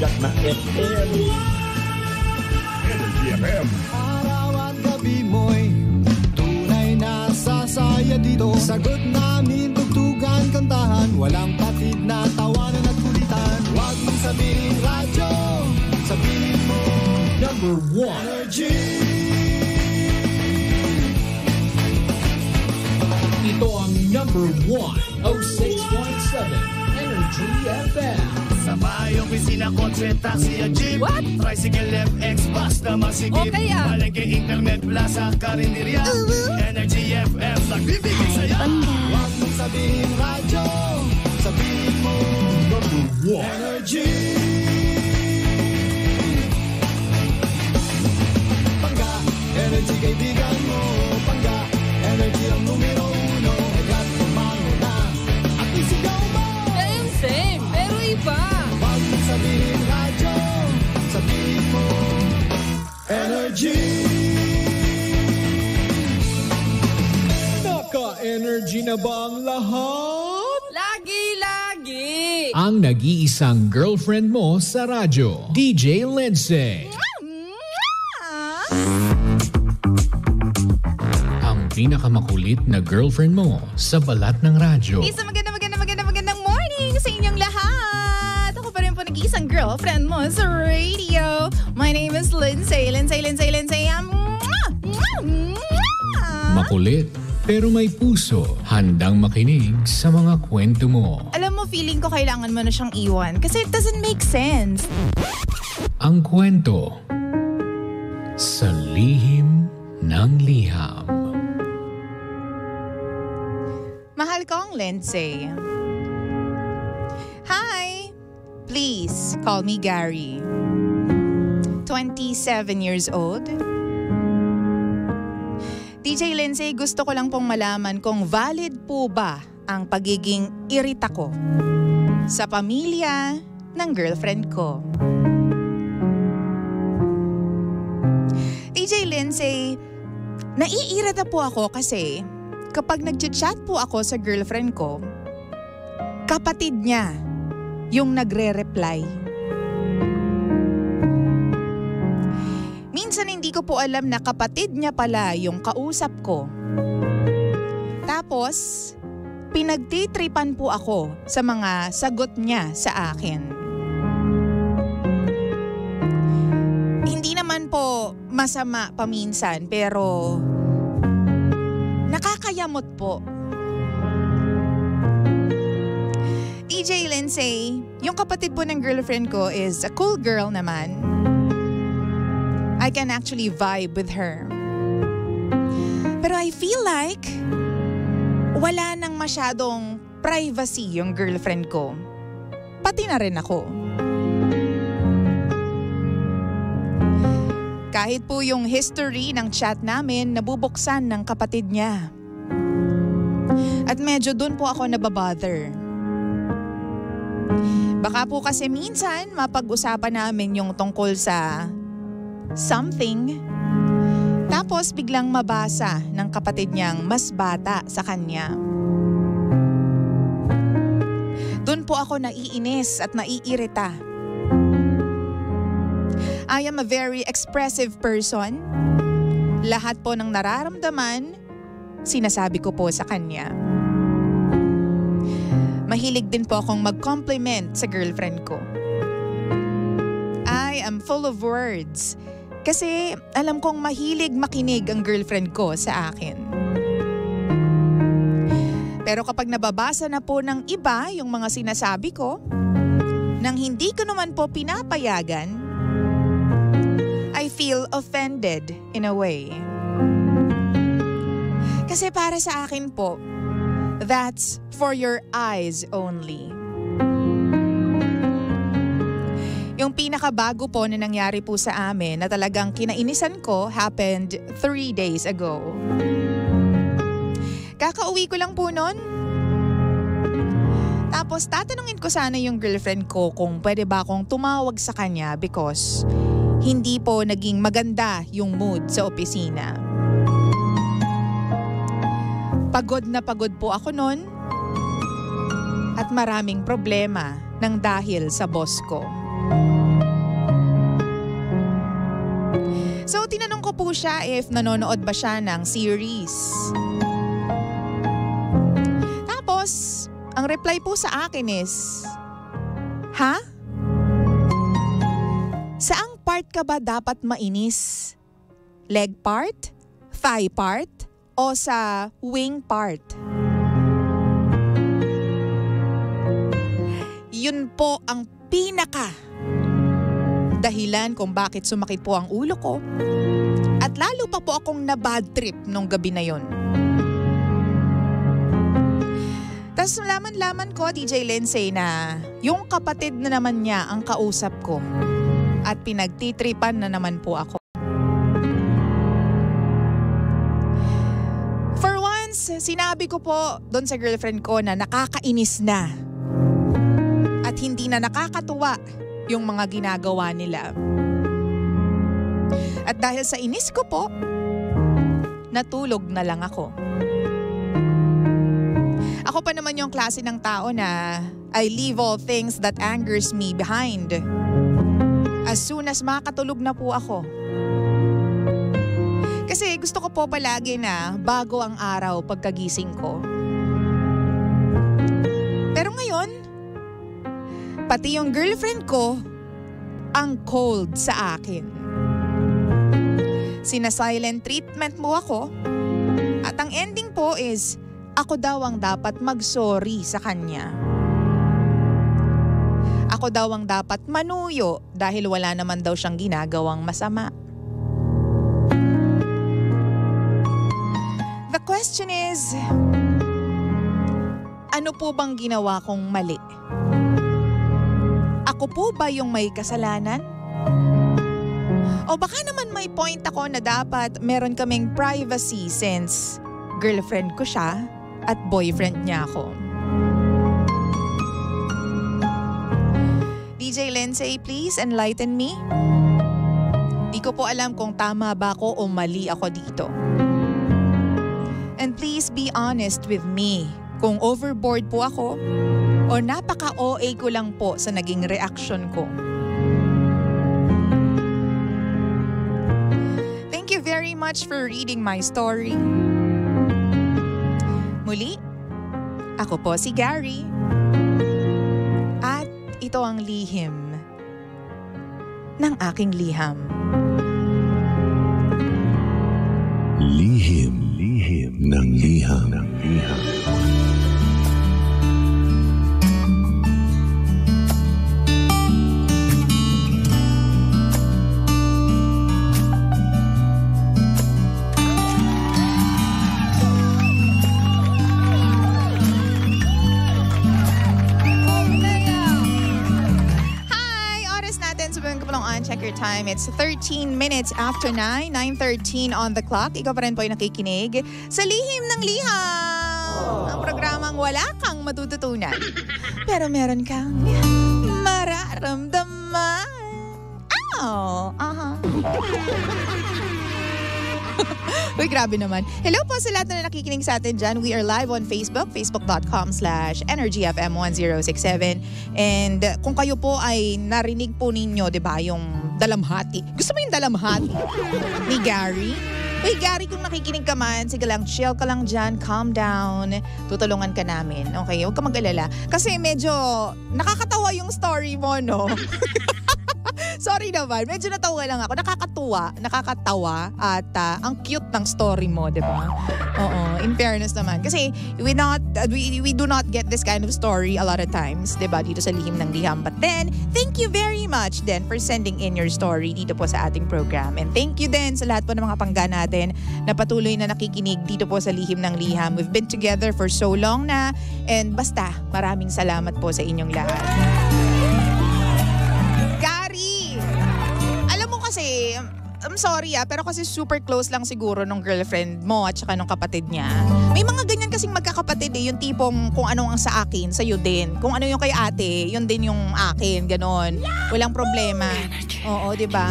Sikat na FM. Energy FM. Araw at gabi mo'y tunay na sasaya dito. Sagot namin, tugtugan, kantahan, walang patid na tawanan at kulitan. Huwag mong sabihin radyo, sabihin mo Number 1 Energy. Ito ang number 1 06.7 Energy FM. Sa bahay, opisina, kotse, taxi at jeep. What? Tricycle, FX, bus na masigip. O kaya? Palengke, internet, plaza, karinderya. Energy FM, nagbibigay saya. Huwag mong sabihin radyo, sabihin mo Number 1 Energy. Pangga, energy kaibigan mo. Pangga, energy ang numero 1. Agad tumango na at isigaw mo. Same, pero iba. Huwag mong sabihin radyo, sabihin mo Energy. Naka-energy na ba ang lahat? Lagi-lagi. Ang nag-iisang girlfriend mo sa radyo, DJ Lindsay. Ang pinakamakulit na girlfriend mo sa balat ng radyo. Isang magandang morning sa inyong lahat. Ako pa rin po nag-iisang girlfriend mo sa radio. My name is Lindsay. Makulit, pero may puso. Handang makinig sa mga kwento mo. Alam mo, feeling ko kailangan mo na siyang iwan kasi it doesn't make sense. Ang kwento sa lihim ng liham. Mahal kong Lindsay. Hi! Please call me Gary. 27 years old. DJ Lindsay, gusto ko lang pong malaman kung valid po ba ang pagiging irita ko sa pamilya ng girlfriend ko. DJ Lindsay, naiirita po ako kasi kapag nag-chat po ako sa girlfriend ko, kapatid niya yung nagre-reply. Minsan hindi ko po alam na kapatid niya pala yung kausap ko. Tapos, pinagtitripan po ako sa mga sagot niya sa akin. Hindi naman po masama paminsan, pero nakakayamot po. DJ Lindsay, yung kapatid po ng girlfriend ko is a cool girl naman. I can actually vibe with her. Pero I feel like wala nang masyadong privacy yung girlfriend ko. Pati na rin ako. Kahit po yung history ng chat namin nabubuksan ng kapatid niya. At medyo dun po ako nababother. Baka po kasi minsan mapag-usapan namin yung tungkol sa something, tapos biglang mabasa ng kapatid niyang mas bata sa kanya. Doon po ako naiinis at naiirita. I am a very expressive person. Lahat po ng nararamdaman, sinasabi ko po sa kanya. Mahilig din po akong mag-compliment sa girlfriend ko. I am full of words. Kasi alam kong mahilig makinig ang girlfriend ko sa akin. Pero kapag nababasa na po ng iba yung mga sinasabi ko, nang hindi ko naman po pinapayagan, I feel offended in a way. Kasi para sa akin po, that's for your eyes only. Yung pinakabago po na nangyari po sa amin na talagang kinainisan ko happened 3 days ago. Kakauwi ko lang po nun. Tapos tatanungin ko sana yung girlfriend ko kung pwede ba akong tumawag sa kanya because hindi po naging maganda yung mood sa opisina. Pagod na pagod po ako nun at maraming problema nang dahil sa boss ko. po siya if nanonood ba siya ng series. Tapos, ang reply po sa akin is, ha? Saang part ka ba dapat mainis? Leg part? Thigh part? O sa wing part? Yun po ang pinaka dahilan kung bakit sumakit po ang ulo ko. At lalo pa po akong na-bad trip nung gabi na yon. Tapos laman-laman ko, DJ Lindsay, na yung kapatid na naman niya ang kausap ko. At pinagtitripan na naman po ako. For once, sinabi ko po doon sa girlfriend ko na nakakainis na. At hindi na nakakatuwa yung mga ginagawa nila. At dahil sa inis ko po, natulog na lang ako. Ako pa naman yung klase ng tao na I leave all things that angers me behind. As soon as makatulog na po ako. Kasi gusto ko po palagi na bago ang araw pagkagising ko. Pero ngayon, pati yung girlfriend ko, ang cold sa akin. Sina-silent treatment mo ako. At ang ending po is, ako daw ang dapat mag-sorry sa kanya. Ako daw ang dapat manuyo dahil wala naman daw siyang ginagawang masama. The question is, ano po bang ginawa kong mali? Ako po ba yung may kasalanan? O baka naman may point ako na dapat meron kaming privacy since girlfriend ko siya at boyfriend niya ako. DJ Lindsay, please enlighten me. Di ko po alam kung tama ba ako o mali ako dito. And please be honest with me kung overboard po ako o napaka-OA ko lang po sa naging reaction ko. Thank you very much for reading my story. Muli, ako po si Gary. At ito ang lihim ng aking liham. Lihim ng liham. Check your time. It's 13 minutes after 9, 9:13 on the clock. Ikaw pa rin po ay nakikinig sa Lihim ng Liham. Ang programang wala kang matututunan. Pero meron kang mararamdaman. Oh, Uy, grabe naman. Hello po sa lahat na nakikinig sa atin dyan. We are live on Facebook, facebook.com/energyfm1067. And kung kayo po ay narinig po ninyo, di ba, yung dalamhati. Gusto mo yung dalamhati ni Gary? Uy, Gary, kung nakikinig ka man, sige lang, chill ka lang dyan, calm down. Tutulungan ka namin, okay? Huwag ka mag-alala. Kasi medyo nakakatawa yung story mo, no? Sorry naman, medyo natawa lang ako. Nakakatawa at ang cute ng story mo, di ba? Oo, in fairness naman. Kasi we do not get this kind of story a lot of times, di ba? Dito sa Lihim ng Liham. But then, thank you very much then for sending in your story dito po sa ating program. And thank you din sa lahat po ng mga pangga natin na patuloy na nakikinig dito po sa Lihim ng Liham. We've been together for so long na. And basta, maraming salamat po sa inyong lahat. Kasi, I'm sorry pero kasi super close lang siguro nung girlfriend mo at saka nung kapatid niya. May mga ganyan kasing magkakapatid yung tipong kung ano ang sa akin, sa'yo din. Kung ano yung kay ate, yun din yung akin, ganon. Walang problema. Oo, diba?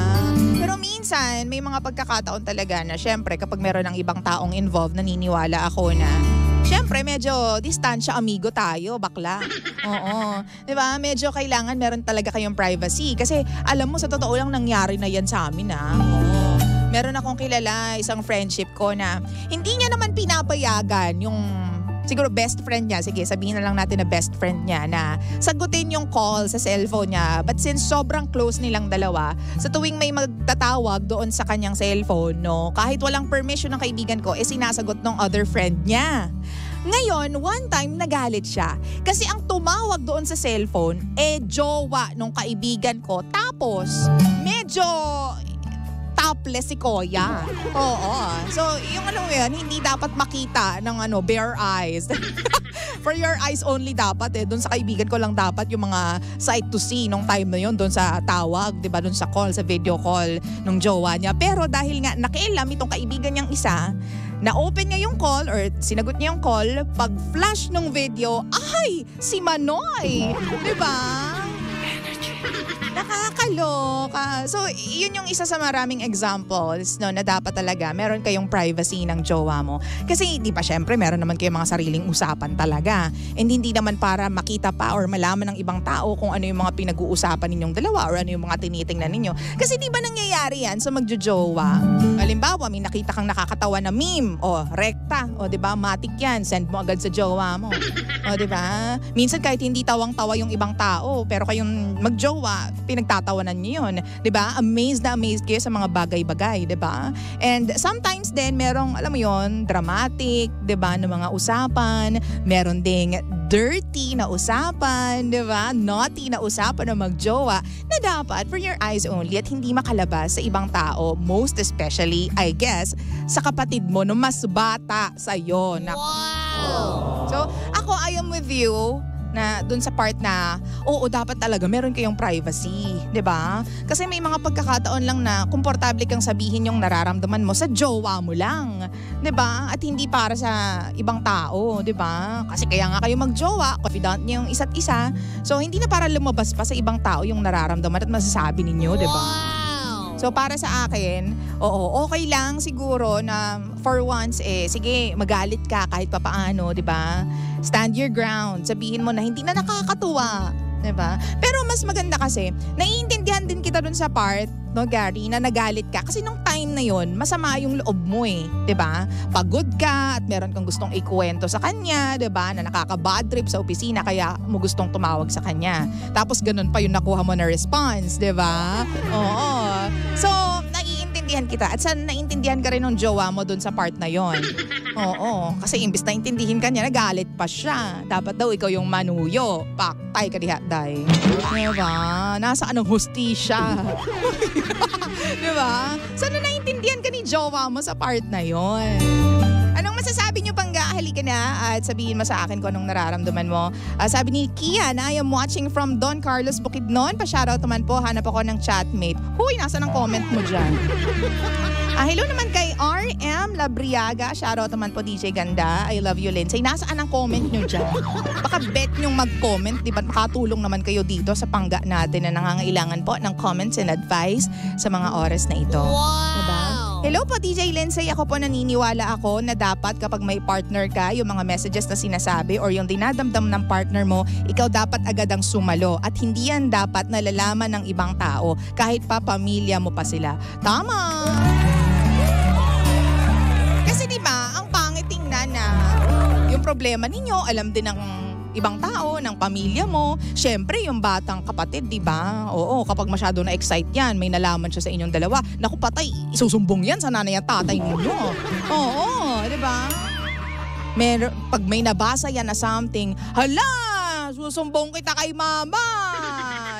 Pero minsan, may mga pagkakataon talaga na syempre kapag meron ng ibang taong involved, naniniwala ako na syempre, medyo distansya amigo tayo, bakla. Oo. Diba? Medyo kailangan meron talaga kayong privacy. Kasi alam mo, sa totoo lang nangyari na yan sa amin, Oo. Meron akong kilala, isang friendship ko na hindi niya naman pinapayagan yung siguro best friend niya, sige sabihin na lang natin na best friend niya na sagutin yung call sa cellphone niya. But since sobrang close nilang dalawa, sa tuwing may magtatawag doon sa kanyang cellphone, no, kahit walang permission ng kaibigan ko, sinasagot ng other friend niya. Ngayon, one time nagalit siya kasi ang tumawag doon sa cellphone jowa nung kaibigan ko. Tapos medyo topless si Koya. Oo. So, yung alam mo yan, hindi dapat makita ng bare eyes. For your eyes only dapat doon sa kaibigan ko lang dapat yung mga sight to see nung time na yun doon sa tawag, 'di ba? Doon sa call, sa video call nung jowa niya. Pero dahil nga nakialam itong kaibigan niyang isa, na-open niya yung call or sinagot niya yung call, pag-flash ng video, ay! Si Manoy! 'Di ba? Nakakaloka. So, yun yung isa sa maraming examples no, na dapat talaga meron kayong privacy ng jowa mo. Kasi di ba syempre meron naman kayong mga sariling usapan talaga. And hindi naman para makita pa or malaman ng ibang tao kung ano yung mga pinag-uusapan ninyong dalawa or ano yung mga tinitingnan ninyo. Kasi di ba nangyayari yan sa magjojowa? Halimbawa, may nakita kang nakakatawa na meme o rekta o di ba matik yan, send mo agad sa jowa mo. O di ba? Minsan kahit hindi tawang-tawa yung ibang tao pero kayong magjowa, pinagtatawanan niyo yun. 'Di ba? Amazed na amazed kayo sa mga bagay-bagay, 'di ba? And sometimes din merong alam mo yon, dramatic, 'di ba, na mga usapan, meron ding dirty na usapan, 'di ba? Naughty na usapan ng magjowa na dapat for your eyes only at hindi makalabas sa ibang tao, most especially I guess sa kapatid mo na mas bata sa iyo. Wow. So, ako I am with you na dun sa part na oo dapat talaga meron kayong privacy, 'di ba? Kasi may mga pagkakataon lang na komportable kang sabihin yung nararamdaman mo sa jowa mo lang, 'di ba? At hindi para sa ibang tao, 'di ba? Kasi kaya nga kayo magjowa, confident niyo yung isa't isa. So hindi na para lumabas pa sa ibang tao yung nararamdaman at masasabi ninyo, 'di ba? So para sa akin, oo, okay lang siguro na for once sige, magalit ka kahit papaano, 'di ba? Stand your ground. Sabihin mo na hindi na nakakatuwa, 'di ba? Pero mas maganda kasi, naiintindihan din kita dun sa part, no, Gary, na nagalit ka kasi nung time na 'yon, masama yung loob mo 'di ba? Pagod ka at meron kang gustong ikuwento sa kanya, 'di ba? Na nakaka-bad trip sa opisina kaya mo gustong tumawag sa kanya. Tapos ganun pa yung nakuha mo na response, 'di ba? Oo. So, naiintindihan kita at sana naiintindihan ka rin ng jowa mo dun sa part na 'yon. Oo, kasi imbis na intindihin ka niya, nagalit pa siya. Dapat daw ikaw yung manuyo. Paktay ka diha, day. Diba? Nasaan ang hustisya? Diba? Sana naintindihan ka ni jowa mo sa part na yon. Anong masasabi niyo pangga? Halika na at sabihin mo sa akin kung anong nararamdaman mo. Sabi ni Kian, I am watching from Don Carlos Bukidnon. Pa-shoutout naman po, hanap ako ng chatmate. Huy, nasa ng comment mo dyan? Hello naman kay RM Labriaga. Shoutout naman po DJ Ganda. I love you, Lindsay. Nasaan ang comment nyo dyan? Baka bet nyong mag-comment. Diba makatulong naman kayo dito sa pangga natin na nangangailangan po ng comments and advice sa mga oras na ito. Wow! Diba? Hello po DJ Lindsay. Ako po naniniwala ako na dapat kapag may partner ka, yung mga messages na sinasabi or yung dinadamdam ng partner mo, ikaw dapat agad ang sumalo. At hindi yan dapat nalalaman ng ibang tao kahit pa pamilya mo pa sila. Tama! Kasi diba, ang pangit tingnan na yung problema ninyo, alam din ng ibang tao, ng pamilya mo. Syempre, yung batang kapatid, diba? Oo, kapag masyado na-excite yan, may nalaman siya sa inyong dalawa. Naku, patay, isusumbong yan sa nanay at tatay ninyo. Oo, diba? Pag may nabasa yan na something, hala, susumbong kita kay mama.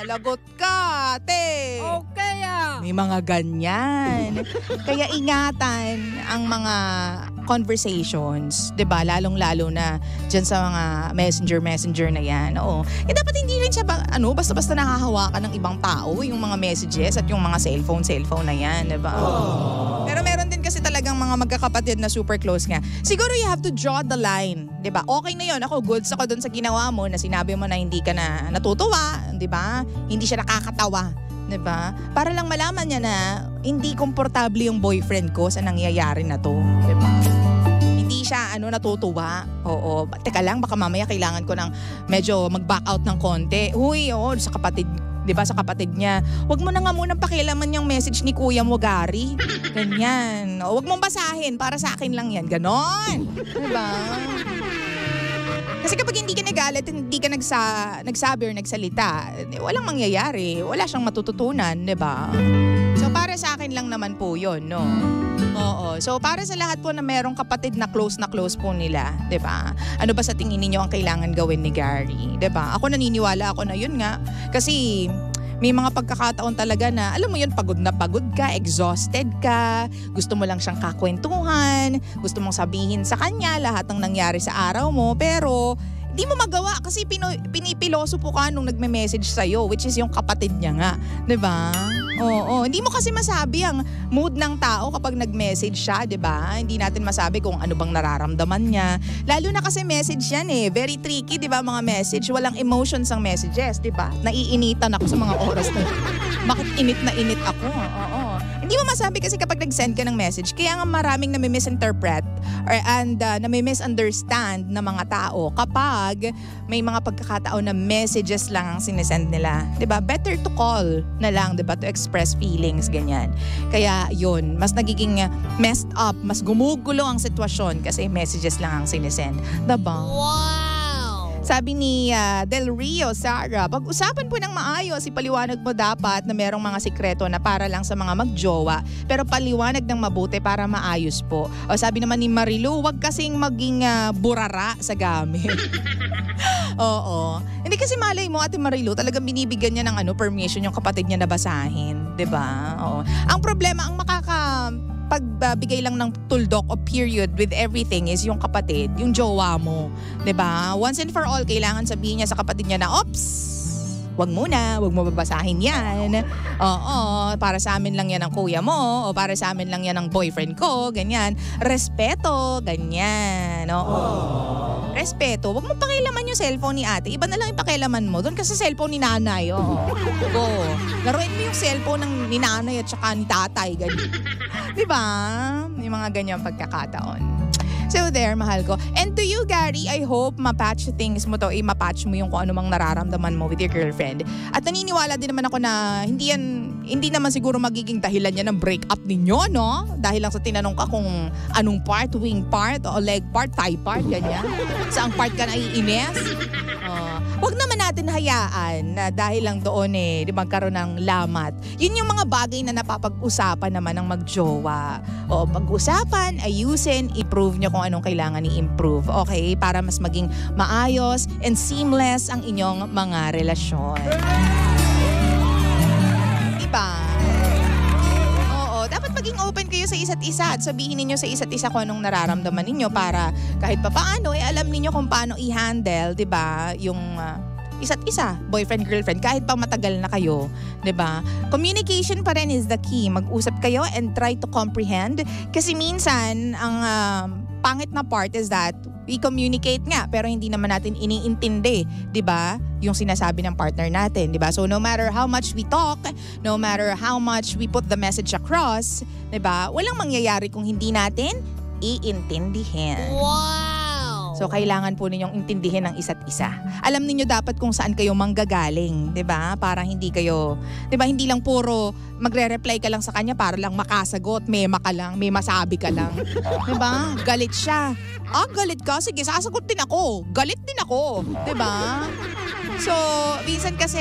Lagot ka, ate. Okay ah. May mga ganyan. Kaya ingatan ang mga conversations, 'di ba? Lalong-lalo na diyan sa mga messenger na 'yan. Oo. Dapat hindi rin siya basta-basta nakahawakan ng ibang tao yung mga messages at yung mga cellphone na 'yan, 'di ba? Pero meron din kasi talagang mga magkakapatid na super close nga. Siguro you have to draw the line, 'di ba? Okay na 'yon. Ako goods ako doon sa ginawa mo na sinabi mo na hindi ka na natutuwa, 'di ba? Hindi siya nakakatawa, 'di ba? Para lang malaman niya na hindi komportable yung boyfriend ko sa nangyayari na 'to, 'di ba? Hindi siya natutuwa. Oo, teka lang baka mamaya kailangan ko ng medyo mag-back out ng konti. Huy, sa kapatid 'di ba, sa kapatid niya. Huwag mo na nga munang pakialaman yung message ni Kuya mo, Gary. Ganyan. O, huwag mong basahin, para sa akin lang yan. Ganon. 'Di ba? Kasi kapag hindi ka nagalit, hindi ka nagsabi or nagsalita, walang mangyayari. Wala siyang matututunan, di ba? So para sa akin lang naman po yun, no? Oo. So para sa lahat po na merong kapatid na close po nila, di ba? Ano ba sa tingin ninyo ang kailangan gawin ni Gary? Di ba? Ako naniniwala ako na yun nga. Kasi may mga pagkakataon talaga na, alam mo yun, pagod na pagod ka, exhausted ka, gusto mo lang siyang kakwentuhan, gusto mong sabihin sa kanya lahat ng nangyari sa araw mo, pero hindi mo magawa kasi pinipiloso po ka nung nagme-message sa'yo, which is yung kapatid niya nga. Diba? Oo. Hindi mo kasi masabi ang mood ng tao kapag nag-message siya, diba? Hindi natin masabi kung ano bang nararamdaman niya. Lalo na kasi message yan eh. Very tricky, diba, mga message? Walang emotions ang messages, diba? Naiinitan ako sa mga oras na bakit init na init ako? Oo. Hindi mo masabi kasi kapag nag-send ka ng message, kaya nga maraming nami-misinterpret and nami-misunderstand na mga tao kapag may mga pagkakataon na messages lang ang sinesend nila. 'Di ba? Better to call na lang, 'di ba? To express feelings, ganyan. Kaya yun, mas nagiging messed up, mas gumugulo ang sitwasyon kasi messages lang ang sinesend. 'Di ba? Wow! Sabi ni Del Rio, Sarah, pag-usapan po ng maayos, ipaliwanag mo dapat na merong mga sikreto na para lang sa mga magjowa, pero paliwanag ng mabuti para maayos po. O sabi naman ni Marilu, wag kasing maging burara sa gamit. Oo. Hindi kasi malay mo, Ate Marilu, talagang binibigyan niya ng permission yung kapatid niya na basahin. 'Di ba? Oo. Ang problema, ang pagbigay lang ng tuldok o period with everything is yung kapatid, yung jowa mo. 'Di ba? Once and for all, kailangan sabihin niya sa kapatid niya na, ops, wag muna, wag mo babasahin yan. Oo, para sa amin lang yan ang kuya mo, o para sa amin lang yan ang boyfriend ko, ganyan. Respeto, ganyan. Oo. Respeto. Wag mo pakialaman yung cellphone ni ate. Iba na lang yung pakialaman mo. Doon kasi cellphone ni nanay. Oo. Go. Laruin mo yung cellphone ni nanay at saka ni tatay. Ganyan. Diba? May mga ganyang pagkakataon. So there, mahal ko. And to you, Gary, I hope mapatch things mo to, mapatch mo yung kung ano mang nararamdaman mo with your girlfriend. At naniniwala din naman ako na hindi naman siguro magiging dahilan yan ng breakup ninyo, no? Dahil lang sa tinanong ka kung anong part, wing part, o leg part, thigh part, ganyan. Saang part ka naiinis? Huwag naman natin hayaan na dahil lang doon di magkaroon ng lamat. Yun yung mga bagay na napapag-usapan naman ng magjowa. O pag-usapan, ayusin, i-prove nyo kung anong kailangan i-improve. Okay? Para mas maging maayos and seamless ang inyong mga relasyon. Diba? Oo, dapat maging open kayo sa isa't isa at sabihin ninyo sa isa't isa kung anong nararamdaman ninyo para kahit papaano, alam ninyo kung paano i-handle, diba, yung isa't isa, boyfriend, girlfriend, kahit pa matagal na kayo, 'di ba? Communication pa rin is the key. Mag-usap kayo and try to comprehend kasi minsan ang pangit na part is that we communicate nga pero hindi naman natin iniintindi, 'di ba? Yung sinasabi ng partner natin, 'di ba? So no matter how much we talk, no matter how much we put the message across, 'di ba? Walang mangyayari kung hindi natin iintindihin. Wow! So kailangan po ninyong intindihin ang isa't isa. Alam niyo dapat kung saan kayo manggagaling, 'di ba? Para hindi kayo, 'di ba, hindi lang puro magre-reply ka lang sa kanya para lang makasagot, mema ka lang, may masabi ka lang. 'Di ba? Galit siya. Galit ka? Sige, sasagot din ako. Galit din ako, 'di ba? So, minsan kasi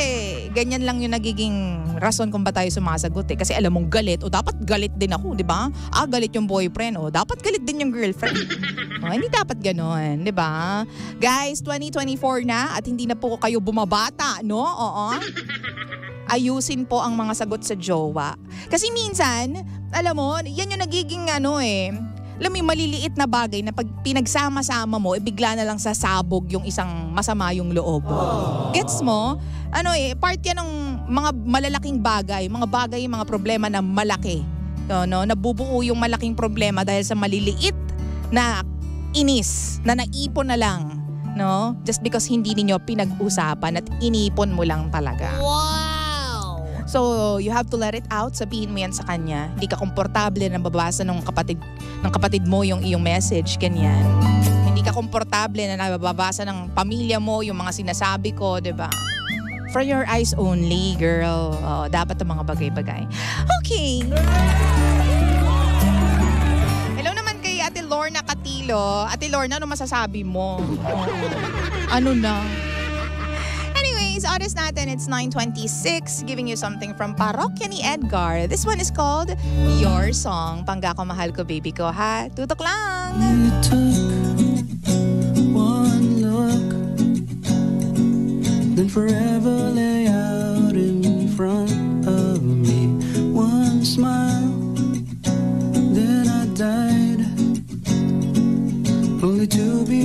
ganyan lang yung nagiging rason kung ba tayo sumasagot kasi alam mong galit o dapat galit din ako, 'di ba? Galit yung boyfriend o dapat galit din yung girlfriend. Hindi dapat ganoon, 'di ba? Guys, 2024 na at hindi na po kayo bumabata, no? Oo. Ayusin po ang mga sagot sa jowa. Kasi minsan, alam mo, yan yung nagiging alam mo yung maliliit na bagay na pag pinagsama-sama mo, bigla na lang sasabog yung isang masama yung loob. Gets mo? Part yan ng mga malalaking bagay, mga problema na malaki. No? Nabubuo yung malaking problema dahil sa maliliit na inis na naipon na lang. No? Just because hindi ninyo pinag-usapan at inipon mo lang talaga. Wow! So, you have to let it out. Sabihin mo yan sa kanya. Hindi ka komportable na nababasa ng kapatid mo yung iyong message, ganyan. Hindi ka komportable na nababasa ng pamilya mo yung mga sinasabi ko, 'di ba? For your eyes only, girl. Dapat ang mga bagay-bagay. Okay. Hello naman kay Ate Lorna Catilo. Ate Lorna, ano masasabi mo? Ano na? Anyways, oras natin, it's 9:26. Giving you something from Parokya ni Edgar. This one is called Your Song. Pangga ko, mahal ko, baby ko, ha? Tutok lang! You took one look, then forever lay out in front of me. One smile, then I died, only to be